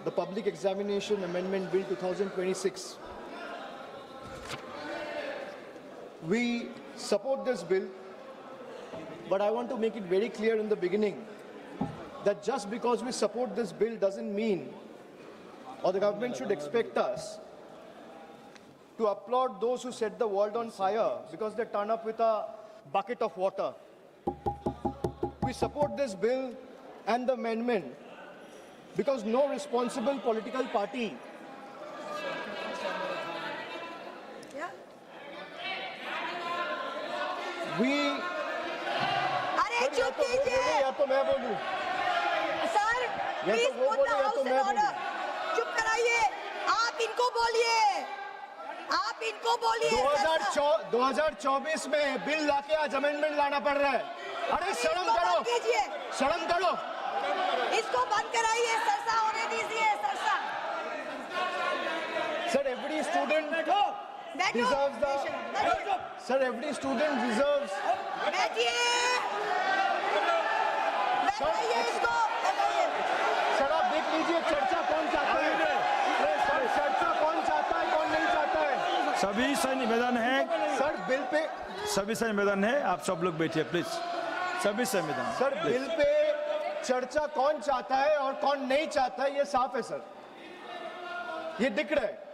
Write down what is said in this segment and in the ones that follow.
the Public Examination Amendment Bill 2026. We support this bill, but I want to make it very clear in the beginning that just because we support this bill doesn't mean, or the government should expect us to applaud those who set the world on fire because they turn up with a bucket of water. We support this bill and the amendment because no responsible political party अरे चुप कीजिए या तो मैं बोलूं sir please put the house in order चुप कराइए आप इनको बोलिए 2024 में बिल लाके आज अमेंडमेंट लाना पड़ रहा है अरे शर्म करो इसको बंद कराइए सरसा होने दीजिए सरसा सर every student deserves बैठिए इसको सर आप देख लीजिए चर्चा कौन चाहता है चर्चा कौन चाहता है कौन नहीं चाहता है सभी से निवेदन है सर बिल पे सभी से निवेदन है आप सब लोग बैठिए प्लीज सभी से निवेदन सर बिल पे चर्चा कौन चाहता है और कौन नहीं चाहता है ये साफ है सर ये दिख रहा है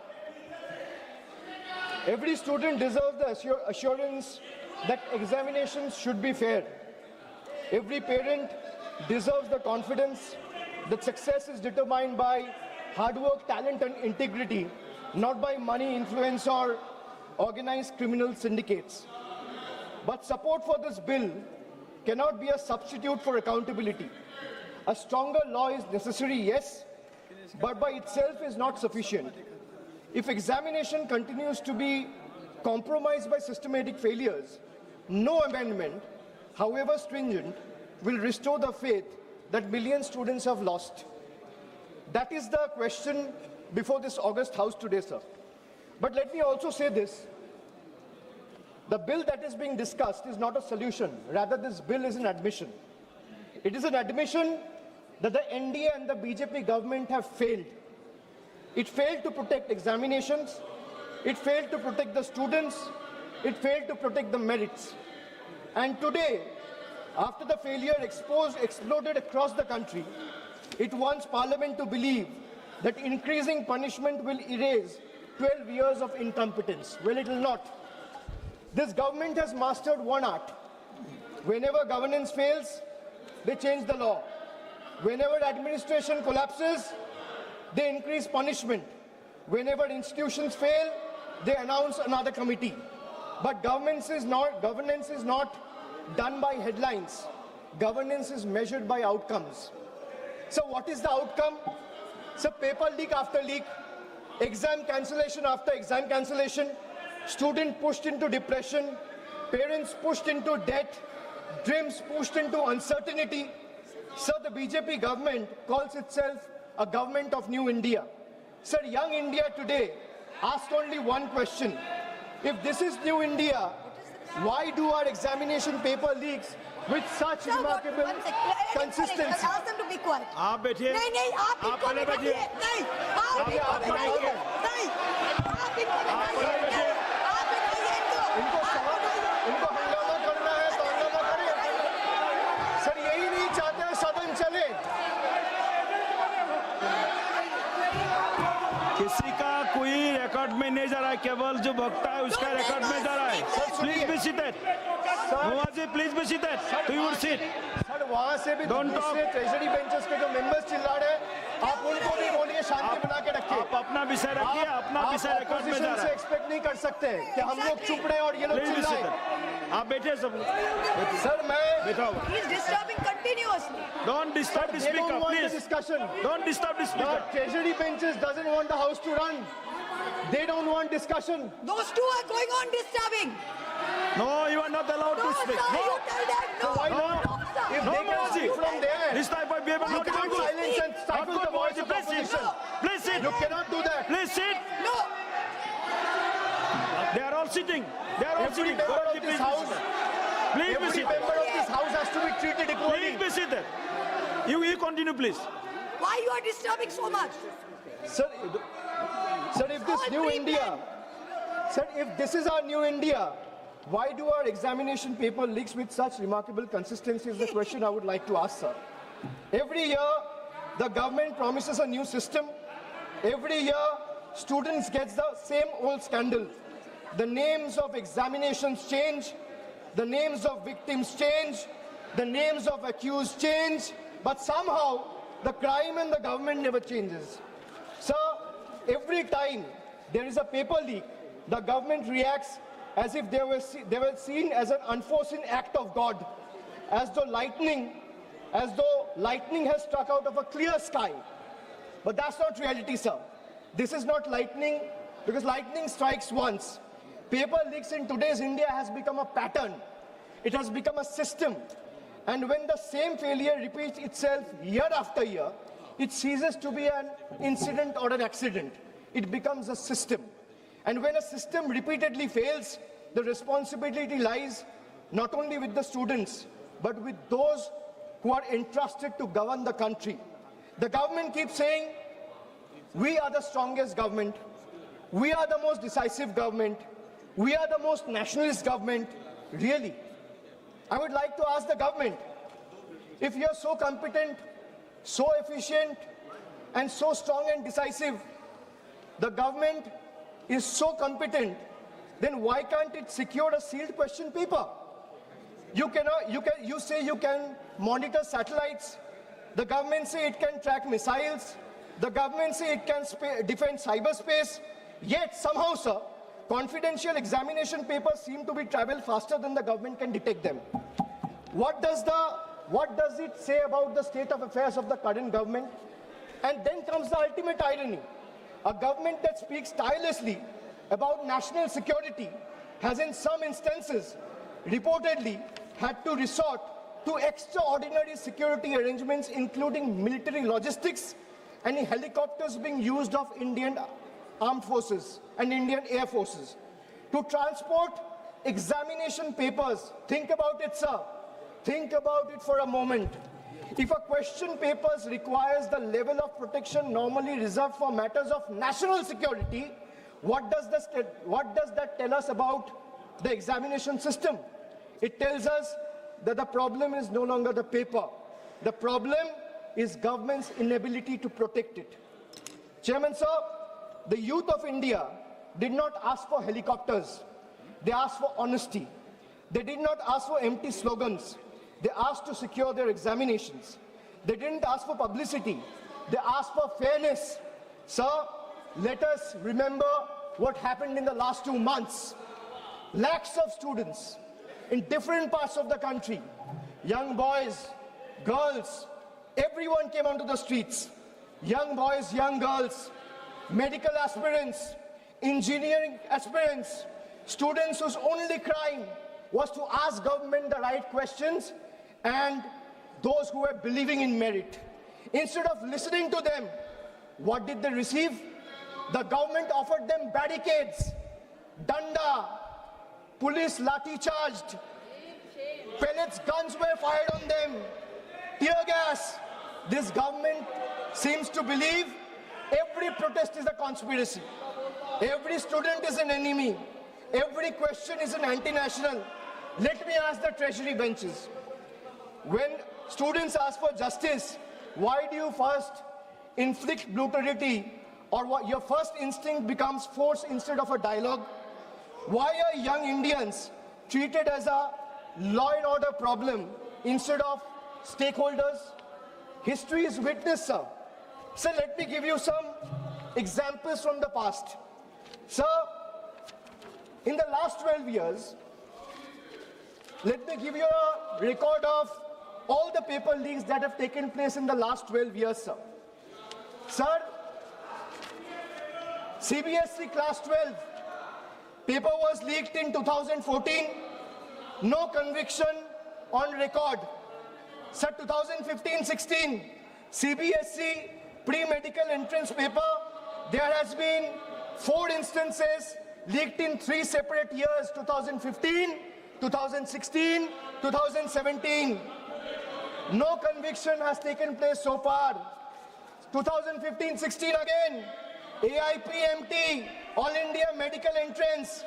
Every student deserves the assurance that examinations should be fair. Every parent deserves the confidence that success is determined by hard work, talent and integrity, not by money, influence or organized criminal syndicates. But support for this bill cannot be a substitute for accountability. A stronger law is necessary, yes, but by itself is not sufficient. If examination continues to be compromised by systematic failures, no amendment, however stringent, will restore the faith that million students have lost. That is the question before this August House today, sir. But let me also say this. The bill that is being discussed is not a solution. Rather, this bill is an admission. It is an admission that the NDA and the BJP government have failed. It failed to protect examinations, it failed to protect the students, it failed to protect the merits. And today, after the failure exploded across the country, it wants Parliament to believe that increasing punishment will erase 12 years of incompetence. Well, it will not. This government has mastered one art. Whenever governance fails, they change the law. Whenever administration collapses, they increase punishment. Whenever institutions fail, they announce another committee. But governance is not done by headlines. Governance is measured by outcomes. So what is the outcome? So paper leak after leak, exam cancellation after exam cancellation, student pushed into depression, parents pushed into debt, dreams pushed into uncertainty. So the BJP government calls itself a government of new India. Sir, young India today asks only one question. If this is new India, why do our examination paper leaks with such remarkable consistency? Ask them to be quiet. आप बैठिए नहीं आप पहले बैठिए इनको हंगामा करना है तो हंगामा करें। सर यही नहीं चाहते सदन चले। किसी का कोई रिकॉर्ड में नहीं जा रहा है केवल जो वक्ता है उसका रिकॉर्ड में जा रहा है please be seated Mahua ji please be seated to your seat sir वहां से भी दूसरे ट्रेजरी बेंचेस के जो मेंबर्स चिल्ला रहे हैं आप उनको भी बोलिए शांति बना के रखिए आप अपना विषय रखिए अपना विषय रिकॉर्ड में जा रहा है एक्सपेक्ट नहीं कर सकते कि हम लोग चुप रहे और ये लोग चिल्लाएं आप बैठिए सब सर मैं बैठा हुआ He is disturbing continuously. Don't disturb the speaker please discussion don't disturb the the speaker treasury benches doesn't want the house to run they don't want discussion Those two are going on disturbing. no you are not allowed to speak Sir, you tell them no. why not if No, they can Mahua ji. speak from there this type of behavior you not can't good silence and stifle the voice of please sit opposition please sit you cannot do that please sit No. they are all sitting every sitting member of this house please be every seated member of this house has to be treated equally please be seated you continue please Why you are disturbing so much? Sir, if this All new three India, sir, if this is our new India, why do our examination paper leaks with such remarkable consistency is the question I would like to ask, sir. Every year, the government promises a new system. Every year, students get the same old scandal. The names of examinations change, the names of victims change, the names of accused change, but somehow the crime and the government never changes. Sir, every time there is a paper leak, the government reacts as if they were seen as an unforeseen act of God, as though lightning has struck out of a clear sky. But that's not reality, sir. This is not lightning, because lightning strikes once. Paper leaks in today's India has become a pattern. It has become a system. And when the same failure repeats itself year after year, it ceases to be an incident or an accident. It becomes a system. And when a system repeatedly fails, the responsibility lies not only with the students, but with those who are entrusted to govern the country. The government keeps saying, we are the strongest government, we are the most decisive government, we are the most nationalist government. Really? I would like to ask the government, if you're so competent, so efficient, and so strong and decisive, the government is so competent, then why can't it secure a sealed question paper? You say you can monitor satellites. The government say it can track missiles. The government say it can defend cyberspace. Yet somehow, sir, confidential examination papers seem to be travel faster than the government can detect them. What does it say about the state of affairs of the current government? And then comes the ultimate irony. A government that speaks tirelessly about national security has in some instances reportedly had to resort to extraordinary security arrangements, including military logistics and helicopters being used of Indian armed forces and Indian air forces to transport examination papers. Think about it, sir. Think about it for a moment. If a question paper requires the level of protection normally reserved for matters of national security, what does that tell us about the examination system? It tells us that the problem is no longer the paper. The problem is government's inability to protect it. Chairman, sir, the youth of India did not ask for helicopters. They asked for honesty. They did not ask for empty slogans. They asked to secure their examinations. They didn't ask for publicity. They asked for fairness. Sir, let us remember what happened in the last 2 months. Lakhs of students in different parts of the country, young boys, girls, everyone came onto the streets. Young boys, young girls, medical aspirants, engineering aspirants, students whose only crime was to ask government the right questions, and those who were believing in merit. Instead of listening to them, what did they receive? The government offered them barricades, danda, police lathi charged, pellets, guns were fired on them, tear gas. This government seems to believe every protest is a conspiracy. Every student is an enemy. Every question is an anti-national. Let me ask the treasury benches. When students ask for justice, why do you first inflict brutality, or what your first instinct becomes force instead of a dialogue? Why are young Indians treated as a law and order problem instead of stakeholders? History is witness, sir. Sir, let me give you some examples from the past. Sir, in the last 12 years, let me give you a record of all the paper leaks that have taken place in the last 12 years, sir. Sir, CBSE class 12, paper was leaked in 2014, no conviction on record. Sir, 2015-16, CBSE pre-medical entrance paper, there has been 4 instances leaked in 3 separate years, 2015, 2016, 2017. No conviction has taken place so far. 2015-16 again, AIPMT, All India Medical Entrance.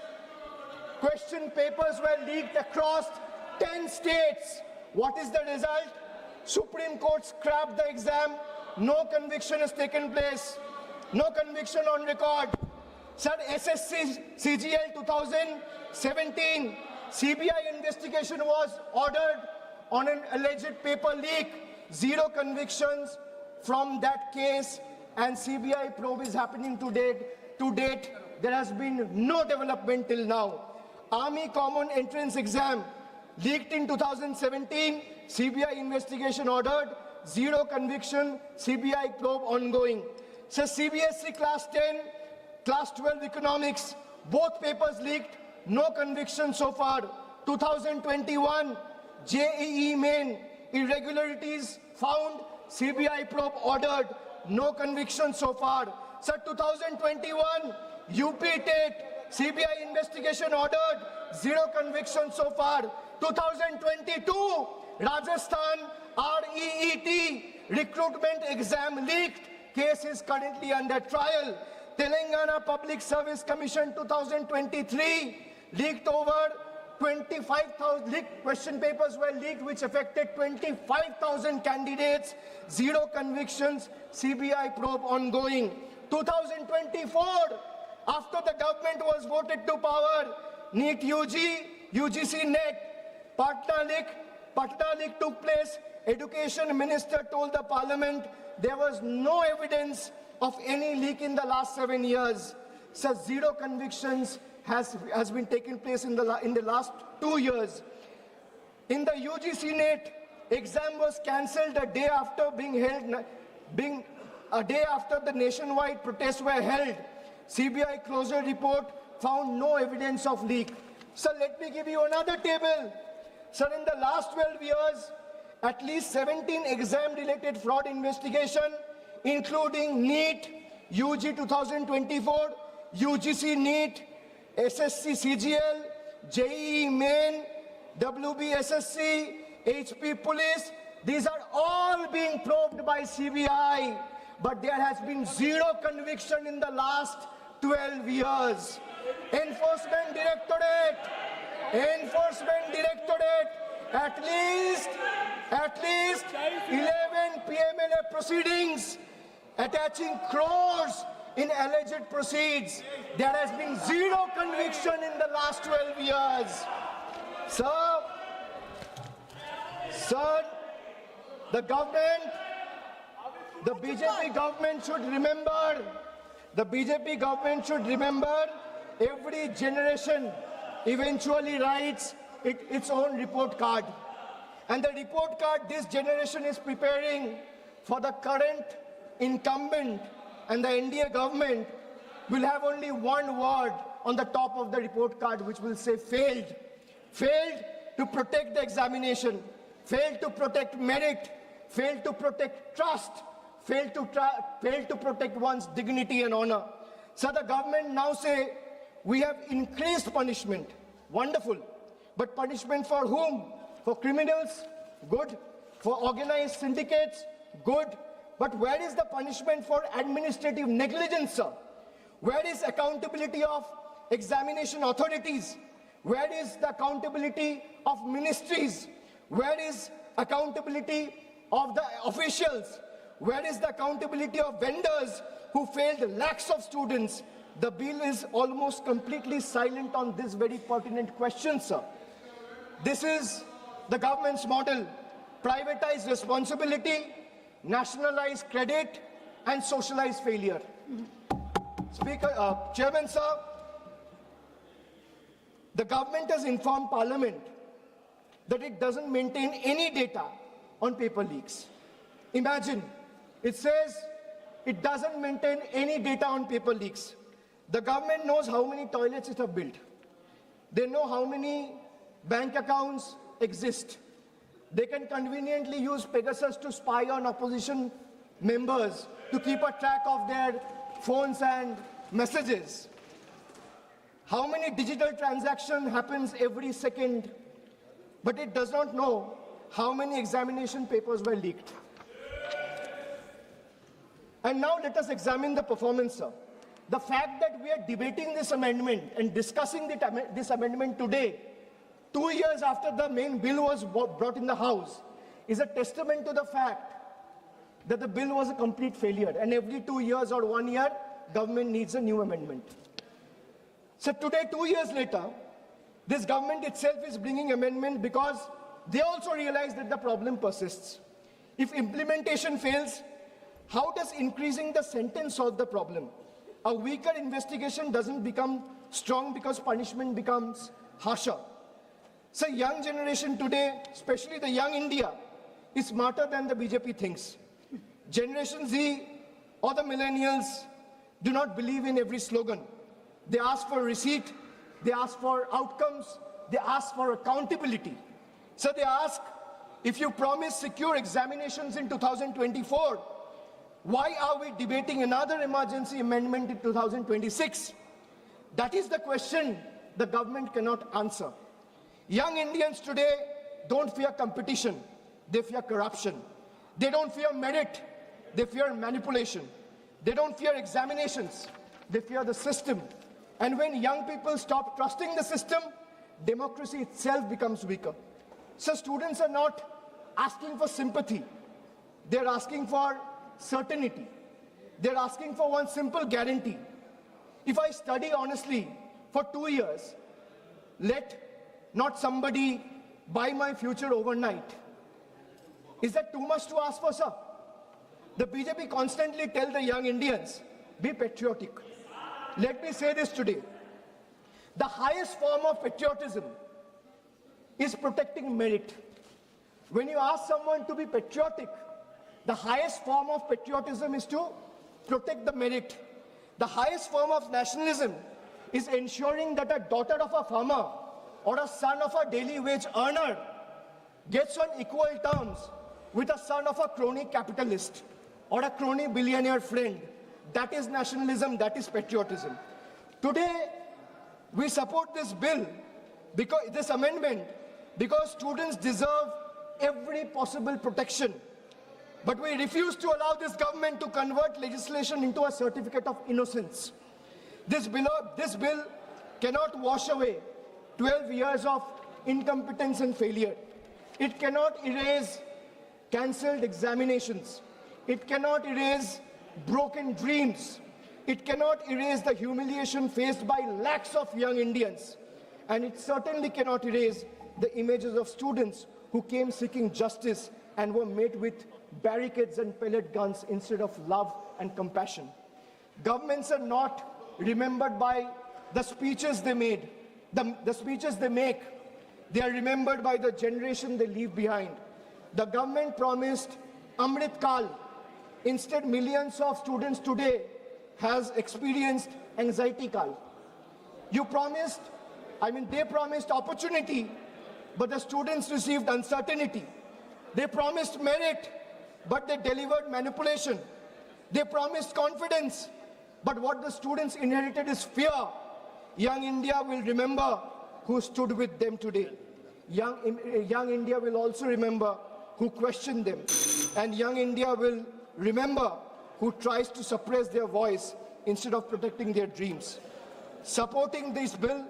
Question papers were leaked across 10 states. What is the result? Supreme Court scrapped the exam. No conviction has taken place. No conviction on record. Sir, SSC CGL 2017, CBI investigation was ordered on an alleged paper leak. 0 convictions from that case, and CBI probe is happening to date. There has been no development till now. Army Common Entrance Exam leaked in 2017, CBI investigation ordered, 0 conviction, CBI probe ongoing. So CBSE Class 10, Class 12 Economics, both papers leaked, no conviction so far. 2021, JEE Main, irregularities found, CBI probe ordered, no conviction so far. So 2021, UP TET, CBI investigation ordered, 0 conviction so far. 2022, Rajasthan REET, recruitment exam leaked, case is currently under trial. Telangana Public Service Commission 2023, leaked over 25,000, question papers were leaked which affected 25,000 candidates, 0 convictions, CBI probe ongoing. 2024, after the government was voted to power, NEET UG, UGC NET, Patna leak took place. Education Minister told the Parliament there was no evidence of any leak in the last 7 years. So 0 convictions has been taking place in the last 2 years. In the UGC NET, exam was cancelled a day after a day after the nationwide protests were held. CBI closure report found no evidence of leak. So let me give you another table. Sir, in the last 12 years, at least 17 exam-related fraud investigation, including NEET, UG 2024, UGC NEET, SSC CGL, JEE Main, WBSSC, HP Police. These are all being probed by CBI, but there has been 0 conviction in the last 12 years. Enforcement Directorate, at least 11 PMLA proceedings attaching crores in alleged proceeds. There has been 0 conviction in the last 12 years. Sir, the government, the BJP government should remember, every generation eventually writes its own report card. And the report card this generation is preparing for the current incumbent and the NDA government will have only one word on the top of the report card, which will say failed. Failed to protect the examination, failed to protect merit, failed to protect trust, failed to protect one's dignity and honor. So the government now say, we have increased punishment. Wonderful. But punishment for whom? For criminals? Good. For organized syndicates? Good. But where is the punishment for administrative negligence, sir? Where is accountability of examination authorities? Where is the accountability of ministries? Where is accountability of the officials? Where is the accountability of vendors who failed lakhs of students? The bill is almost completely silent on this very pertinent question, sir. This is the government's model: privatize responsibility, nationalize credit, and socialize failure. Chairman, sir, the government has informed Parliament that it doesn't maintain any data on paper leaks. Imagine, it says it doesn't maintain any data on paper leaks. The government knows how many toilets it has built. They know how many bank accounts exist. They can conveniently use Pegasus to spy on opposition members to keep a track of their phones and messages. How many digital transactions happens every second, but it does not know how many examination papers were leaked. And now let us examine the performance, sir. The fact that we are debating this amendment and discussing this amendment today, 2 years after the main bill was brought in the House, is a testament to the fact that the bill was a complete failure, and every 2 years or 1 year, government needs a new amendment. So today, 2 years later, this government itself is bringing amendment because they also realize that the problem persists. If implementation fails, how does increasing the sentence solve the problem? A weaker investigation doesn't become strong because punishment becomes harsher. So young generation today, especially the young India, is smarter than the BJP thinks. Generation Z or the millennials do not believe in every slogan. They ask for receipt, they ask for outcomes, they ask for accountability. So they ask, if you promise secure examinations in 2024, why are we debating another emergency amendment in 2026? That is the question the government cannot answer. Young Indians today don't fear competition, they fear corruption. They don't fear merit, they fear manipulation. They don't fear examinations, they fear the system. And when young people stop trusting the system, democracy itself becomes weaker. So students are not asking for sympathy, they're asking for certainty. They're asking for one simple guarantee. If I study honestly for 2 years, let not somebody buy my future overnight. Is that too much to ask for, sir? The BJP constantly tell the young Indians, be patriotic. Let me say this today. The highest form of patriotism is protecting merit. When you ask someone to be patriotic, the highest form of patriotism is to protect the merit. The highest form of nationalism is ensuring that a daughter of a farmer or a son of a daily wage earner gets on equal terms with a son of a crony capitalist or a crony billionaire friend. That is nationalism, that is patriotism. Today, we support this bill, this amendment, because students deserve every possible protection. But we refuse to allow this government to convert legislation into a certificate of innocence. This bill cannot wash away 12 years of incompetence and failure. It cannot erase cancelled examinations. It cannot erase broken dreams. It cannot erase the humiliation faced by lakhs of young Indians. And it certainly cannot erase the images of students who came seeking justice and were met with barricades and pellet guns instead of love and compassion. Governments are not remembered by the speeches they made, the speeches they make. They are remembered by the generation they leave behind. The government promised Amrit Kal. Instead, millions of students today has experienced anxiety Kal. They promised opportunity, but the students received uncertainty. They promised merit, but they delivered manipulation. They promised confidence, but what the students inherited is fear. Young India will remember who stood with them today. Young India will also remember who questioned them. And young India will remember who tries to suppress their voice instead of protecting their dreams. Supporting this bill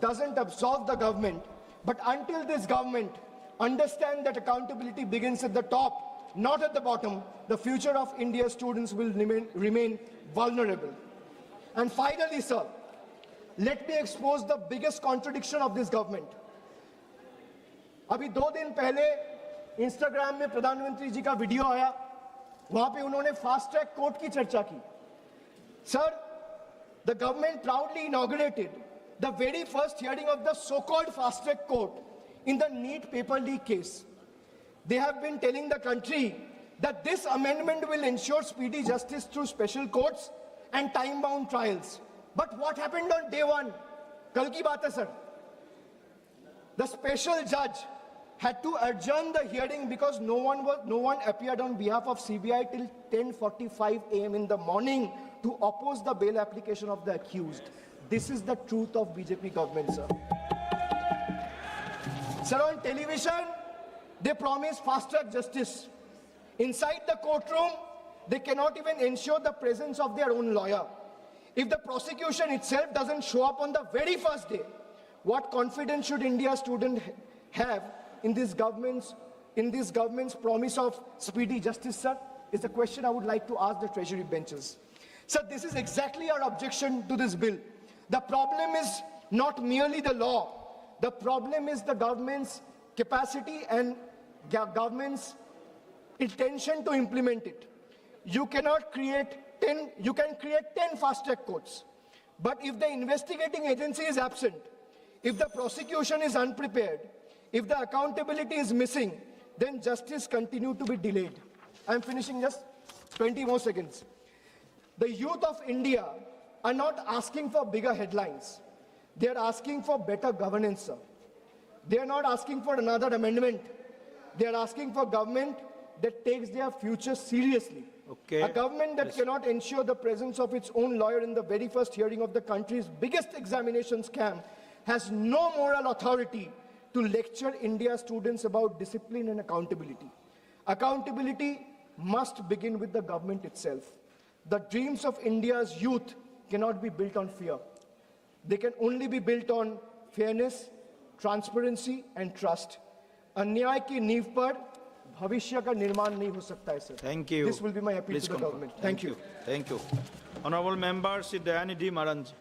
doesn't absolve the government, but until this government understands that accountability begins at the top, not at the bottom, the future of India's students will remain vulnerable. And finally, sir, let me expose the biggest contradiction of this government. अभी 2 दिन पहले Instagram में प्रधानमंत्री जी का video आया, वहां पे उन्होंने फास्ट ट्रैक कोर्ट की चर्चा की. Sir, the government proudly inaugurated the very first hearing of the so-called fast track court in the NEET paper leak case. They have been telling the country that this amendment will ensure speedy justice through special courts and time-bound trials. But what happened on day one? Kal ki baat hai, sir. The special judge had to adjourn the hearing because no one appeared on behalf of CBI till 10:45 a.m. in the morning to oppose the bail application of the accused. This is the truth of BJP government, sir. Sir, on television, they promise fast-track justice. Inside the courtroom, They cannot even ensure the presence of their own lawyer. If the prosecution itself doesn't show up on the very first day, what confidence should India's student have in this government's promise of speedy justice, sir? Is the question I would like to ask the Treasury benches. Sir, this is exactly our objection to this bill. The problem is not merely the law. The problem is the government's capacity and government's intention to implement it. You can create 10 fast-track courts. But if the investigating agency is absent, if the prosecution is unprepared, if the accountability is missing, then justice continues to be delayed. I'm finishing just 20 more seconds. The youth of India are not asking for bigger headlines. They are asking for better governance, sir. They are not asking for another amendment. They are asking for government that takes their future seriously. Okay. A government that cannot ensure the presence of its own lawyer in the very first hearing of the country's biggest examination scam has no moral authority to lecture India's students about discipline and accountability. Accountability must begin with the government itself. The dreams of India's youth cannot be built on fear. They can only be built on fairness, transparency and trust. अन्याय की नींव पर भविष्य का निर्माण नहीं हो सकता है, sir. Thank you. This will be my appeal Please to the confirm. government. Thank you. Thank you. Honorable Member, Shri Dayanidhi Maranji.